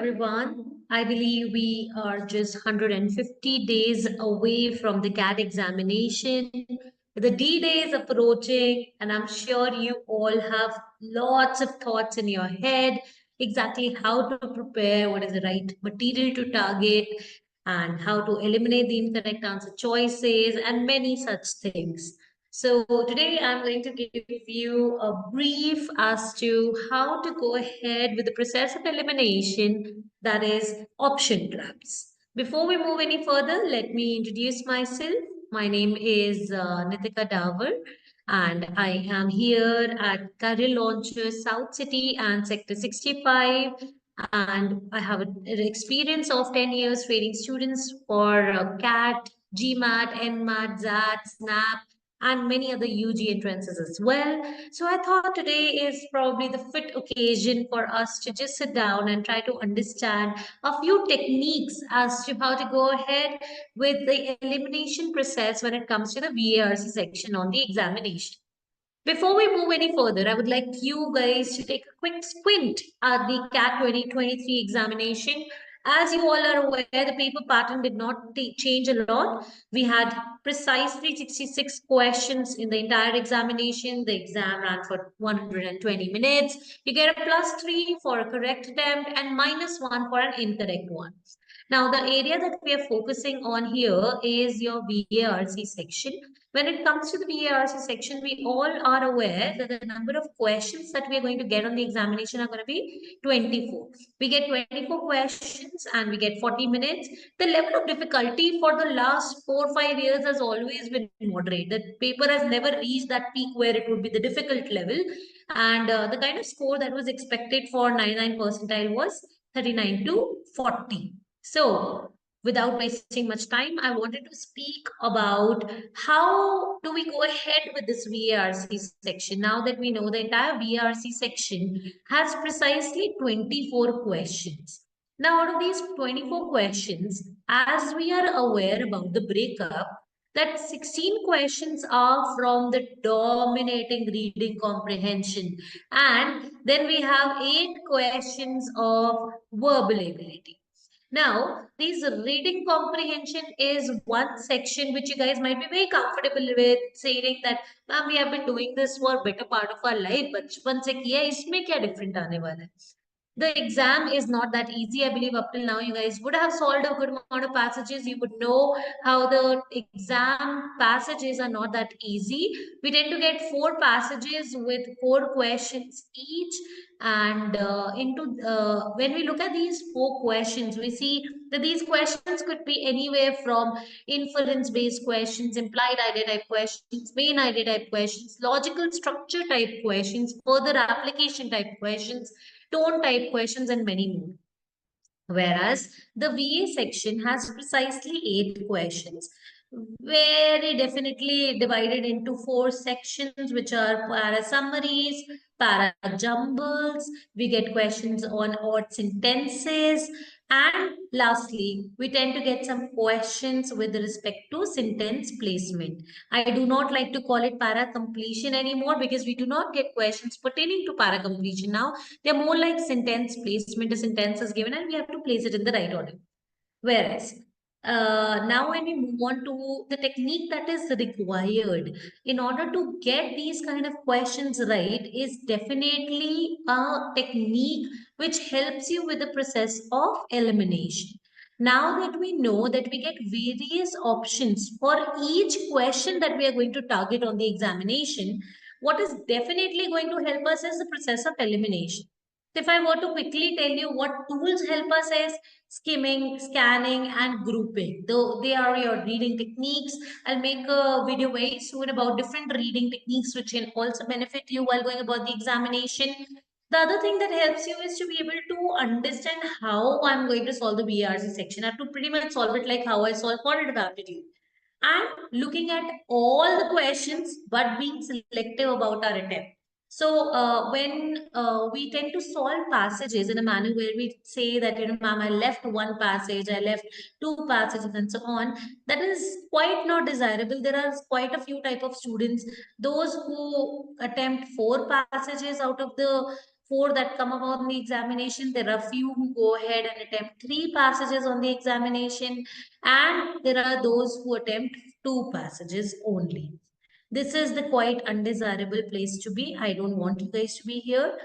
everyone. I believe we are just 150 days away from the CAT examination. The D-Day is approaching, and I'm sure you all have lots of thoughts in your head exactly how to prepare, what is the right material to target, and how to eliminate the incorrect answer choices, and many such things. So today I'm going to give you a brief as to how to go ahead with the process of elimination, that is option traps. Before we move any further, let me introduce myself. My name is Nitika Ma'am, and I am here at Career Launchers South City and Sector 65. And I have an experience of 10 years training students for CAT, GMAT, NMAT, ZAT, SNAP, and many other UG entrances as well. So I thought today is probably the fit occasion for us to just sit down and try to understand a few techniques as to how to go ahead with the elimination process when it comes to the VARC section on the examination. Before we move any further, I would like you guys to take a quick squint at the CAT 2023 examination. As you all are aware, the paper pattern did not change a lot. We had precisely 66 questions in the entire examination. The exam ran for 120 minutes. You get a +3 for a correct attempt and -1 for an incorrect one. Now, the area that we are focusing on here is your VARC section. When it comes to the VARC section, we all are aware that the number of questions that we are going to get on the examination are going to be 24. We get 24 questions and we get 40 minutes. The level of difficulty for the last 4-5 years has always been moderate. The paper has never reached that peak where it would be the difficult level. And the kind of score that was expected for 99 percentile was 39 to 40. So, without wasting much time, I wanted to speak about how do we go ahead with this VARC section. Now that we know the entire VARC section has precisely 24 questions. Now, out of these 24 questions, as we are aware about the breakup, that 16 questions are from the dominating reading comprehension. And then we have 8 questions of verbal ability. Now, these reading comprehension is one section which you guys might be very comfortable with saying that, ma'am, we have been doing this for a better part of our life, but बचपन से किया है, इसमें क्या different आने वाला है? The exam is not that easy. I believe up till now you guys would have solved a good amount of passages. You would know how the exam passages are not that easy. We tend to get 4 passages with 4 questions each. And when we look at these 4 questions, we see that these questions could be anywhere from inference-based questions, implied idea type questions, main idea type questions, logical structure type questions, further application type questions, tone type questions, and many more. Whereas the VA section has precisely 8 questions, very definitely divided into 4 sections, which are para summaries, para jumbles. We get questions on odd sentences. And lastly, we tend to get some questions with respect to sentence placement. I do not like to call it para completion anymore because we do not get questions pertaining to para completion now. They're more like sentence placement. A sentence is given and we have to place it in the right order. Whereas now when we move on to the technique that is required in order to get these kind of questions right is definitely a technique which helps you with the process of elimination. Now that we know that we get various options for each question that we are going to target on the examination, what is definitely going to help us is the process of elimination. If I were to quickly tell you what tools help us is skimming, scanning, and grouping. Though they are your reading techniques. I'll make a video very soon about different reading techniques which can also benefit you while going about the examination. The other thing that helps you is to be able to understand how I'm going to solve the VRC section. I have to pretty much solve it like how I solve quantitative aptitude. And looking at all the questions but being selective about our attempt. So when we tend to solve passages in a manner where we say that, ma'am, I left one passage, I left 2 passages and so on, that is quite not desirable. There are quite a few type of students, those who attempt 4 passages out of the 4 that come about in the examination. There are few who go ahead and attempt 3 passages on the examination, and there are those who attempt 2 passages only. This is the quite undesirable place to be. I don't want you guys to be here.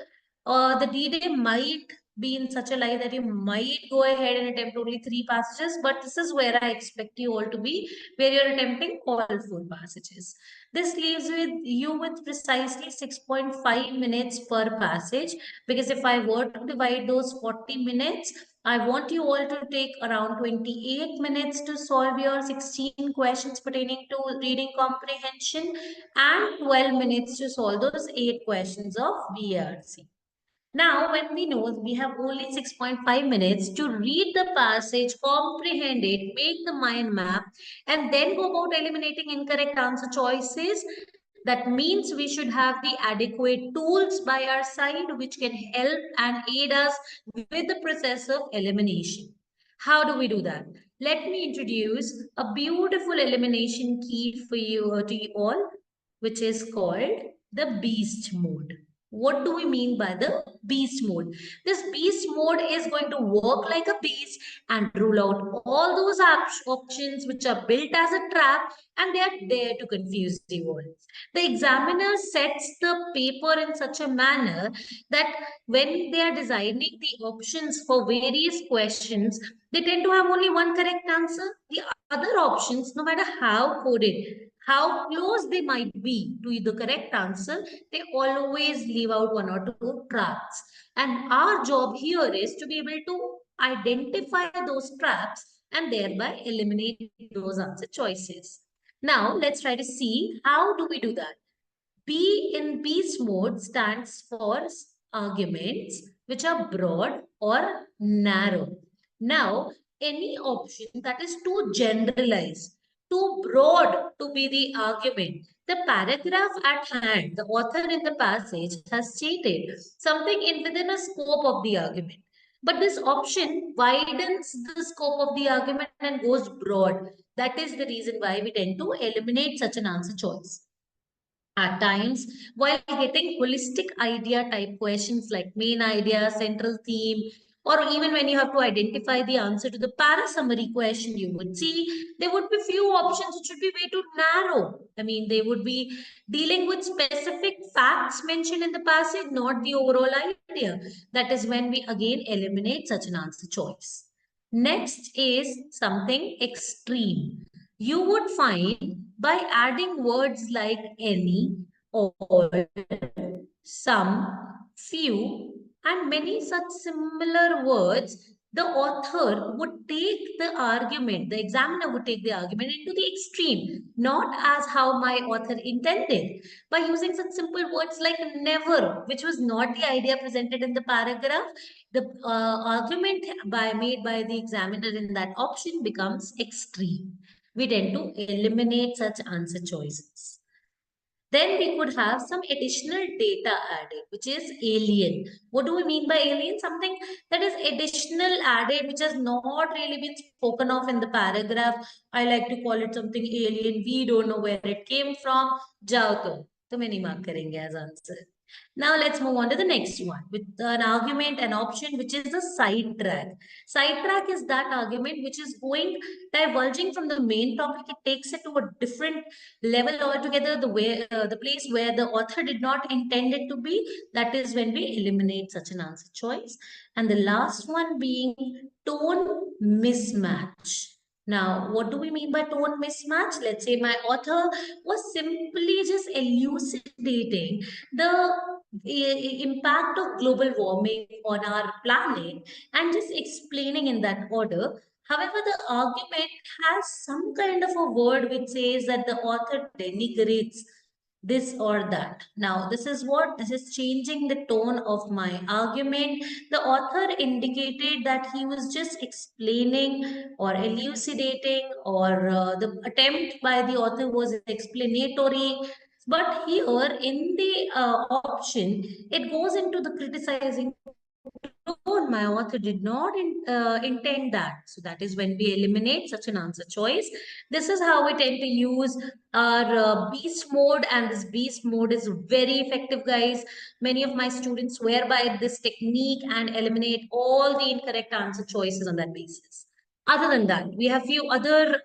The D-Day might be in such a light that you might go ahead and attempt only 3 passages, but this is where I expect you all to be, where you're attempting all 4 passages. This leaves with you with precisely 6.5 minutes per passage, because if I were to divide those 40 minutes, I want you all to take around 28 minutes to solve your 16 questions pertaining to reading comprehension and 12 minutes to solve those 8 questions of VARC. Now, when we know we have only 6.5 minutes to read the passage, comprehend it, make the mind map, and then go about eliminating incorrect answer choices, that means we should have the adequate tools by our side which can help and aid us with the process of elimination. How do we do that? Let me introduce a beautiful elimination key for you to you all, which is called the beast mode. What do we mean by the beast mode? This beast mode is going to work like a beast and rule out all those options which are built as a trap, and they are there to confuse you all. The examiner sets the paper in such a manner that when they are designing the options for various questions, they tend to have only one correct answer. The other options, no matter how coded, how close they might be to the correct answer, they always leave out one or two traps. And our job here is to be able to identify those traps and thereby eliminate those answer choices. Now, let's try to see how do we do that. B in beast mode stands for arguments which are broad or narrow. Now, any option that is too generalized, too broad to be the argument, the paragraph at hand, the author in the passage has stated something in within a scope of the argument. But this option widens the scope of the argument and goes broad. That is the reason why we tend to eliminate such an answer choice. At times, while getting holistic idea type questions like main idea, central theme, or even when you have to identify the answer to the para summary question, you would see there would be few options which would be way too narrow. I mean, they would be dealing with specific facts mentioned in the passage, not the overall idea. That is when we again eliminate such an answer choice. Next is something extreme. You would find by adding words like any, all, some, few, and many such similar words, the author would take the argument, the examiner would take the argument into the extreme, not as how my author intended. By using such simple words like never, which was not the idea presented in the paragraph, the argument made by the examiner in that option becomes extreme. We tend to eliminate such answer choices. Then we could have some additional data added, which is alien. What do we mean by alien? Something that is additional added, which has not really been spoken of in the paragraph. I like to call it something alien. We don't know where it came from. Jao to नहीं mark करेंगे as answer. Now let's move on to the next one with an argument, an option, which is the sidetrack. Sidetrack is that argument which is going diverging from the main topic. It takes it to a different level altogether, the place where the author did not intend it to be. That is when we eliminate such an answer choice. And the last one being tone mismatch. Now, what do we mean by tone mismatch? Let's say my author was simply just elucidating the impact of global warming on our planet and just explaining in that order. However, the argument has some kind of a word which says that the author denigrates this or that. Now, this is what? This is changing the tone of my argument. The author indicated that he was just explaining or elucidating, or the attempt by the author was explanatory. But here in the option, it goes into the criticizing my author did not intend that. So that is when we eliminate such an answer choice. This is how we tend to use our beast mode, and this beast mode is very effective, guys. Many of my students swear by this technique and eliminate all the incorrect answer choices on that basis. Other than that, we have few other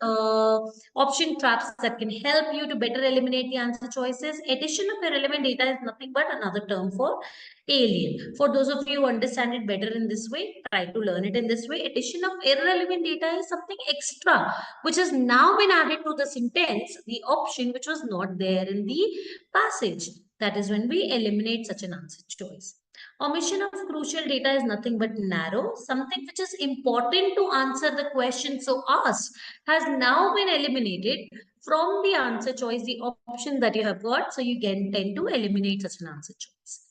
option traps that can help you to better eliminate the answer choices. Addition of irrelevant data is nothing but another term for alien. For those of you who understand it better in this way, try to learn it in this way. Addition of irrelevant data is something extra which has now been added to the sentence, the option which was not there in the passage. That is when we eliminate such an answer choice. Omission of crucial data is nothing but narrow. Something which is important to answer the question so asked has now been eliminated from the answer choice, the option that you have got. So you can tend to eliminate such an answer choice.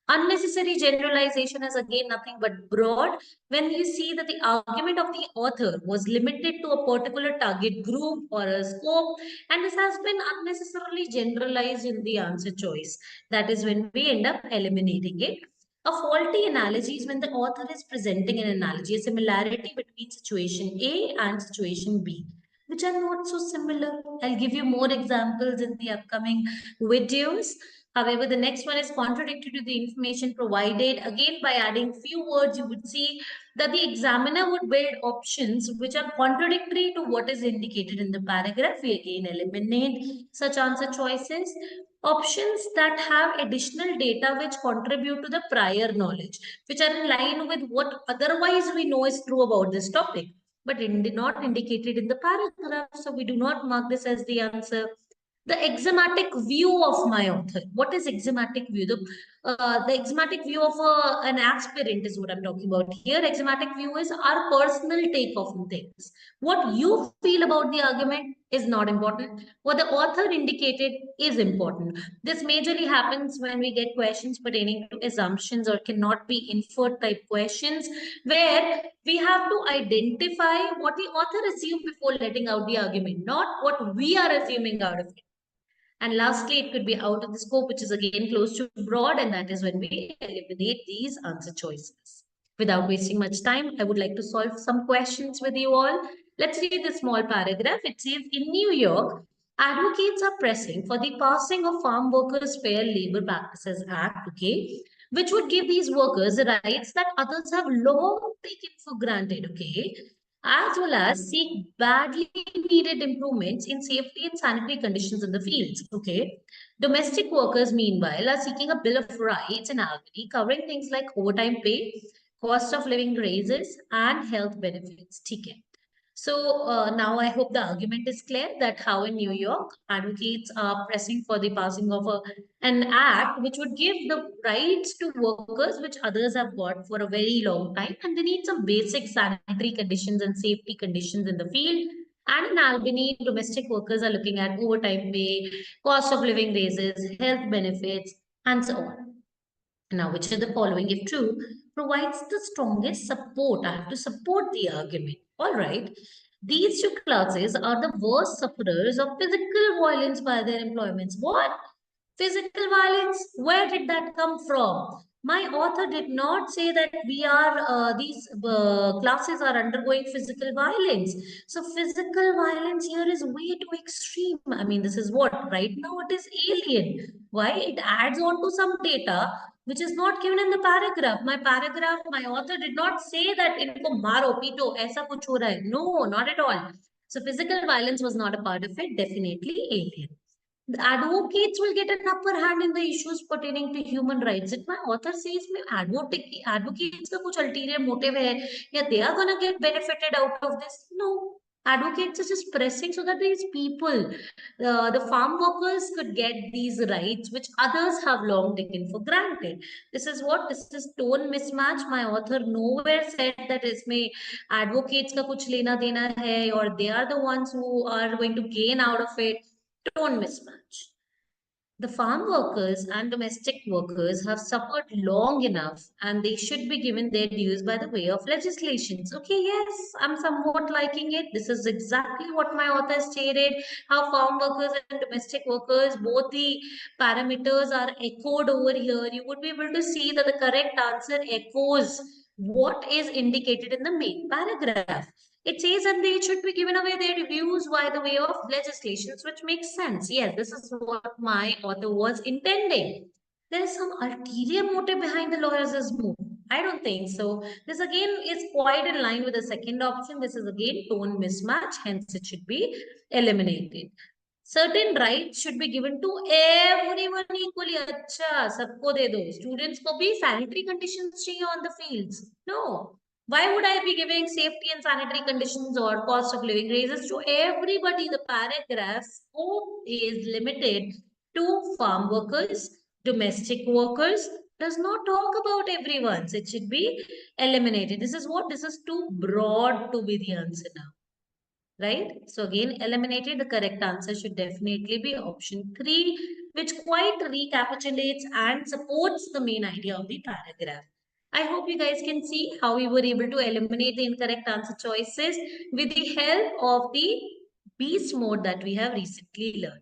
Unnecessary generalization is again nothing but broad. When you see that the argument of the author was limited to a particular target group or a scope, and this has been unnecessarily generalized in the answer choice, that is when we end up eliminating it. A faulty analogy is when the author is presenting an analogy, a similarity between situation A and situation B, which are not so similar. I'll give you more examples in the upcoming videos. However, the next one is contradictory to the information provided. Again, by adding few words, you would see that the examiner would build options which are contradictory to what is indicated in the paragraph. We again eliminate such answer choices. Options that have additional data which contribute to the prior knowledge, which are in line with what otherwise we know is true about this topic, but not indicated in the paragraph. So we do not mark this as the answer. The axiomatic view of my author. What is axiomatic view? The axiomatic view of an aspirant is what I'm talking about here. Axiomatic view is our personal take of things. What you feel about the argument is not important. What the author indicated is important. This majorly happens when we get questions pertaining to assumptions or cannot be inferred type questions, where we have to identify what the author assumed before letting out the argument, not what we are assuming out of it. And lastly, it could be out of the scope, which is again close to broad, and that is when we eliminate these answer choices. Without wasting much time, I would like to solve some questions with you all. Let's read the small paragraph. It says, in New York, advocates are pressing for the passing of Farm Workers' Fair Labor Practices Act, okay, which would give these workers the rights that others have long taken for granted, okay, as well as seek badly needed improvements in safety and sanitary conditions in the fields. Okay. Domestic workers, meanwhile, are seeking a Bill of Rights in Albany covering things like overtime pay, cost of living raises, and health benefits. Okay. So now I hope the argument is clear that how in New York advocates are pressing for the passing of an act which would give the rights to workers which others have got for a very long time, and they need some basic sanitary conditions and safety conditions in the field. And in Albany, domestic workers are looking at overtime pay, cost of living raises, health benefits, and so on. Now, which of the following, if true, provides the strongest support? I have to support the argument. All right. These two classes are the worst sufferers of physical violence by their employments. What? Physical violence? Where did that come from? My author did not say that these classes are undergoing physical violence. So physical violence here is way too extreme. I mean, this is what right now it is alien. Why? It adds on to some data which is not given in the paragraph. My author did not say that इनको मारो पीटो ऐसा कुछ हो रहा है. No, not at all. So physical violence was not a part of it. Definitely alien. The advocates will get an upper hand in the issues pertaining to human rights. If my author says me advocates का कुछ ulterior motive है, या they are gonna get benefited out of this, no. Advocates are just pressing so that these people, the farm workers, could get these rights which others have long taken for granted. This is tone mismatch. My author nowhere said that इसमें advocates का कुछ लेना देना है, or they are the ones who are going to gain out of it. Tone mismatch. The farm workers and domestic workers have suffered long enough, and they should be given their dues by the way of legislations. Okay, yes, I'm somewhat liking it. This is exactly what my author stated, how farm workers and domestic workers, both the parameters are echoed over here. You would be able to see that the correct answer echoes what is indicated in the main paragraph. It says that they should be given away their views by the way of legislations, which makes sense. Yes, this is what my author was intending. There is some ulterior motive behind the lawyer's move. I don't think so. This again is quite in line with the second option. This is again tone mismatch, hence it should be eliminated. Certain rights should be given to everyone equally. अच्छा सबको दे दो. Students को भी sanitary conditions चाहिए on the fields. No. Why would I be giving safety and sanitary conditions or cost of living raises to everybody? The paragraph scope is limited to farm workers, domestic workers, does not talk about everyone. So it should be eliminated. This is what? This is too broad to be the answer now. Right? So again, eliminated. The correct answer should definitely be option 3, which quite recapitulates and supports the main idea of the paragraph. I hope you guys can see how we were able to eliminate the incorrect answer choices with the help of the beast mode that we have recently learned.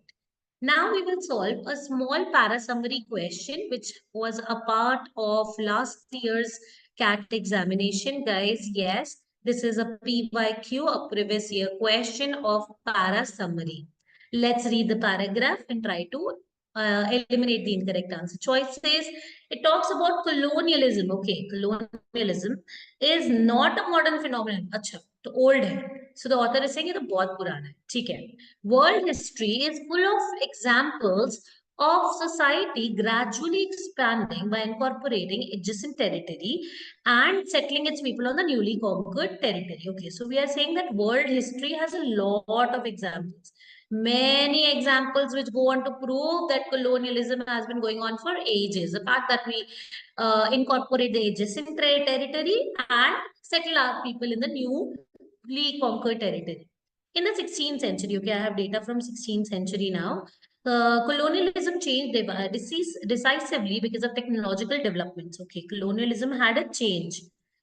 Now we will solve a small para summary question which was a part of last year's CAT examination. Guys, yes, this is a PYQ, a previous year question of para summary. Let's read the paragraph and try to eliminate the incorrect answer choices. It talks about colonialism. Okay, colonialism is not a modern phenomenon. अच्छा, तो old है. So the author is saying ये तो बहुत पुराना है. ठीक है. World history is full of examples of society gradually expanding by incorporating adjacent territory and settling its people on the newly conquered territory. Okay, so we are saying that world history has a lot of examples. Many examples which go on to prove that colonialism has been going on for ages. The fact that we incorporate the adjacent territory and settle our people in the newly conquered territory. In the 16th century, okay, I have data from 16th century now. Colonialism changed decisively because of technological developments. Okay, colonialism had a change.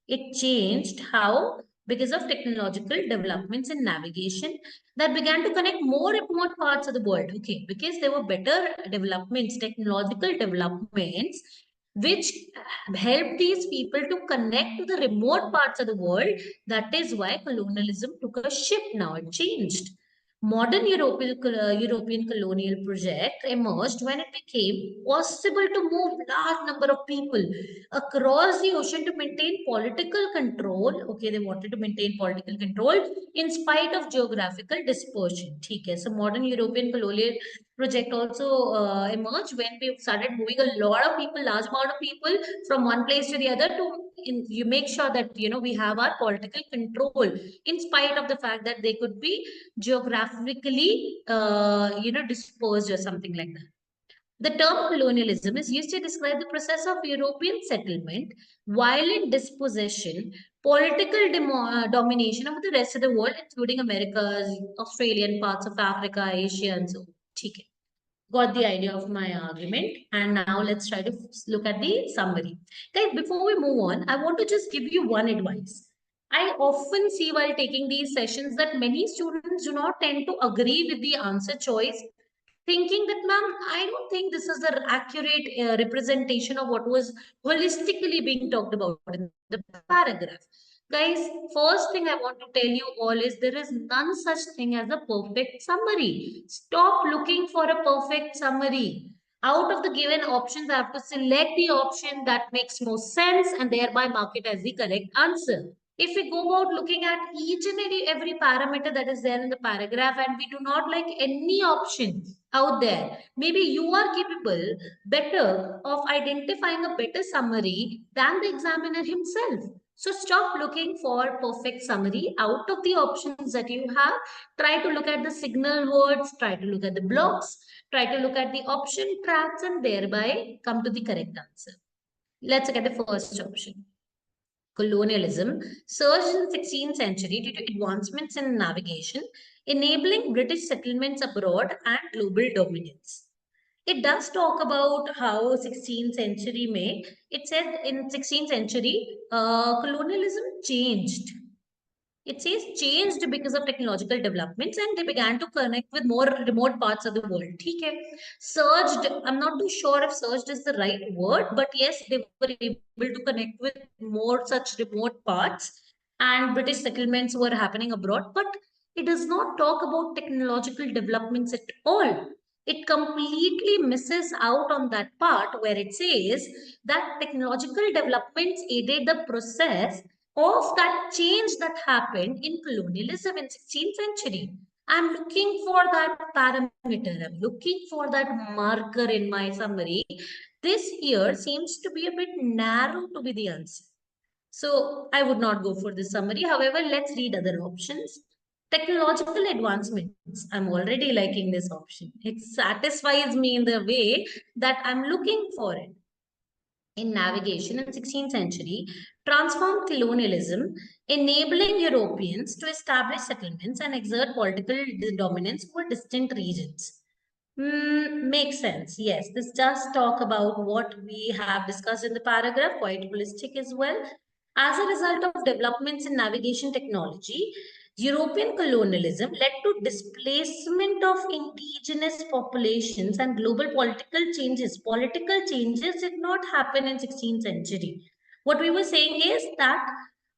It changed how? Because of technological developments in navigation that began to connect more remote parts of the world. Okay, because there were better developments, technological developments, which helped these people to connect to the remote parts of the world. That is why colonialism took a shift now. It changed. Modern European colonial project emerged when it became possible to move large number of people across the ocean to maintain political control. Okay, they wanted to maintain political control in spite of geographical dispersion. Okay, so modern European colonial project also emerged when we started moving a lot of people, large amount of people from one place to the other you make sure that we have our political control in spite of the fact that they could be geographically disposed or something like that. The term colonialism is used to describe the process of European settlement, violent dispossession, political domination over the rest of the world, including Americas, Australian parts of Africa, Asia, and so on. Okay. Got the idea of my argument. And now let's try to look at the summary. Guys, before we move on, I want to just give you one advice. I often see while taking these sessions that many students do not tend to agree with the answer choice, thinking that, ma'am, I don't think this is the accurate representation of what was holistically being talked about in the paragraph. Guys, first thing I want to tell you all is there is none such thing as a perfect summary. Stop looking for a perfect summary. Out of the given options, I have to select the option that makes most sense and thereby mark it as the correct answer. If we go about looking at each and every parameter that is there in the paragraph and we do not like any option out there, maybe you are capable better of identifying a better summary than the examiner himself. So stop looking for perfect summary. Out of the options that you have, try to look at the signal words, try to look at the blocks, try to look at the option tracks and thereby come to the correct answer. Let's look at the first option. Colonialism surged in the 16th century due to advancements in navigation, enabling British settlements abroad and global dominance. It does talk about how 16th century it said in 16th century, colonialism changed. It says changed because of technological developments and they began to connect with more remote parts of the world. Okay. Surged, I'm not too sure if surged is the right word, but yes, they were able to connect with more such remote parts and British settlements were happening abroad. But it does not talk about technological developments at all. It completely misses out on that part where it says that technological developments aided the process of that change that happened in colonialism in 16th century. I'm looking for that parameter. I'm looking for that marker in my summary. This here seems to be a bit narrow to be the answer. So I would not go for this summary. However, let's read other options. Technological advancements. I'm already liking this option. It satisfies me in the way that I'm looking for it. In navigation in 16th century, transformed colonialism, enabling Europeans to establish settlements and exert political dominance over distant regions. Makes sense. Yes, this does talk about what we have discussed in the paragraph, quite holistic as well. As a result of developments in navigation technology, European colonialism led to displacement of indigenous populations and global political changes. Political changes did not happen in 16th century. What we were saying is that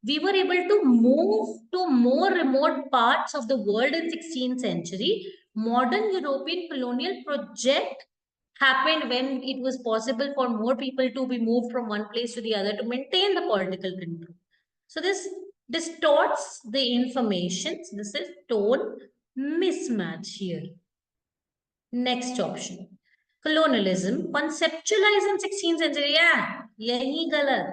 we were able to move to more remote parts of the world in 16th century. Modern European colonial project happened when it was possible for more people to be moved from one place to the other to maintain the political control. So this distorts the information. So this is tone mismatch here. Next option. Colonialism conceptualized in 16th century. Yeah, yahi galat.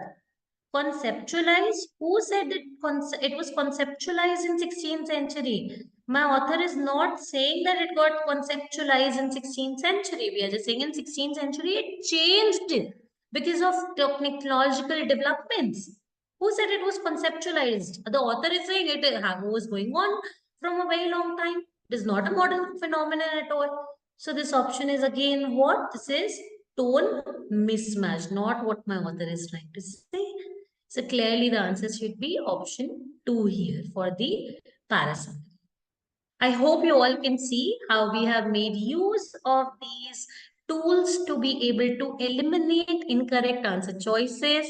Conceptualized? Who said it was conceptualized in 16th century? My author is not saying that it got conceptualized in 16th century. We are just saying in 16th century it changed because of technological developments. Who said it was conceptualized? The author is saying it was going on from a very long time. It is not a modern phenomenon at all. So this option is again what? This is tone mismatch, not what my author is trying to say. So clearly the answer should be option 2 here for the parasite. I hope you all can see how we have made use of these tools to be able to eliminate incorrect answer choices.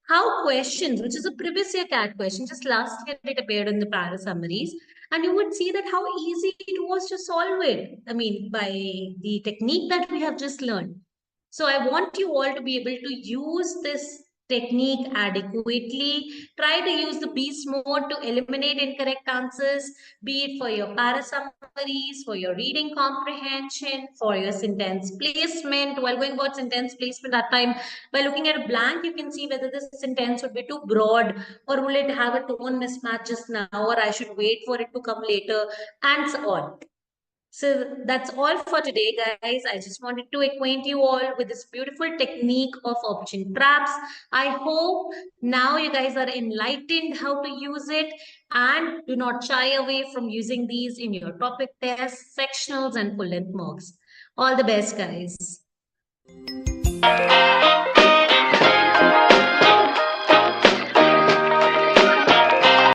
How questions, which is a previous year CAT question, just last year it appeared in the para summaries, and you would see that how easy it was to solve it. I mean, by the technique that we have just learned. So I want you all to be able to use this technique adequately. Try to use the beast mode to eliminate incorrect answers, be it for your para summaries, for your reading comprehension, for your sentence placement. While going about sentence placement, that time by looking at a blank, you can see whether this sentence would be too broad or will it have a tone mismatch just now, or I should wait for it to come later, and so on. So that's all for today, guys. I just wanted to acquaint you all with this beautiful technique of option traps. I hope now you guys are enlightened how to use it and do not shy away from using these in your topic tests, sectionals, and full length mocks. All the best, guys.